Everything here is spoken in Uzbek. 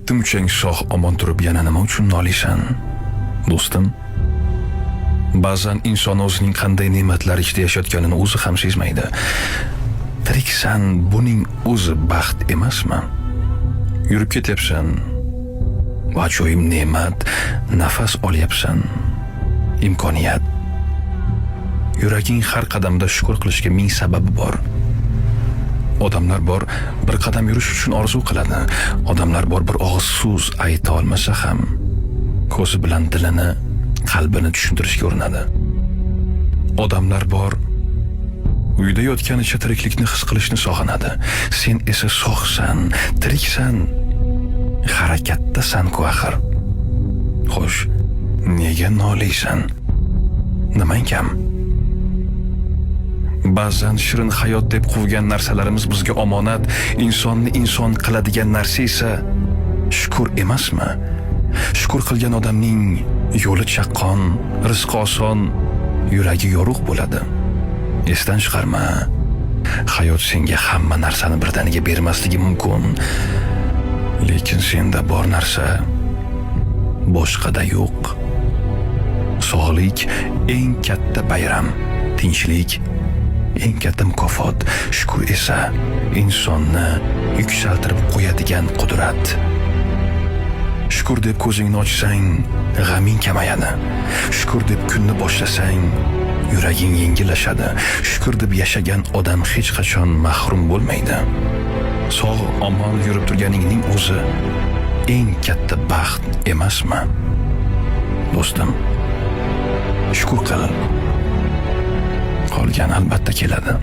Timchang shoh omon turib yana nima uchun noliysan? Do'stim, ba'zan inson o'zining qanday ne'matlar ichida yashayotganini o'zi ham sezmaydi. Tiriksan, buning o'zi baxt emasmi? Yurib ketyapsan. Ajoyib ne'mat, nafas olyapsan. Imkoniyat. Yuraging har qadamda shukr qilishga ming sababi bor. Odamlar bor, bir qadam yurish uchun orzu qiladi. Odamlar bor, bir og'iz so'z ayta olmasa ham ko'zi bilan dilini, qalbini tushuntirishga urinadi. Odamlar bor, uyda yotganicha tiriklikni his qilishni sog'inadi. Sen esa sog'san, tiriksan, harakatdasan-ku axir. Xo'sh, nega noliysan? Nimang kam? Ba'zan shirin hayot deb quvgan narsalarimiz bizga omonat, insonni inson qiladigan narsa esa shukr emasmi? Shukr qilgan odamning yo'li chaqqon, rizqi oson, yuragi yorug' bo'ladi. Esdan chiqarma. Hayot senga hamma narsani birdaniga bermasligi mumkin. Lekin senda bor narsa boshqada yo'q. Sog'lik eng katta bayram, tinchlik eng katta mukofot, shukr esa insonni yuksaltirib qo'yadigan qudrat. Shukr deb ko'zingni ochsang, g'aming kamayadi. Shukr deb kunni boshlasang, yuraging yengillashadi. Shukr deb yashagan odam hech qachon mahrum bo'lmaydi. Sog' omon yurib turganingning o'zi eng katta baxt emasmi? Do'stim, shukr qil. Qolgan albatta keladi.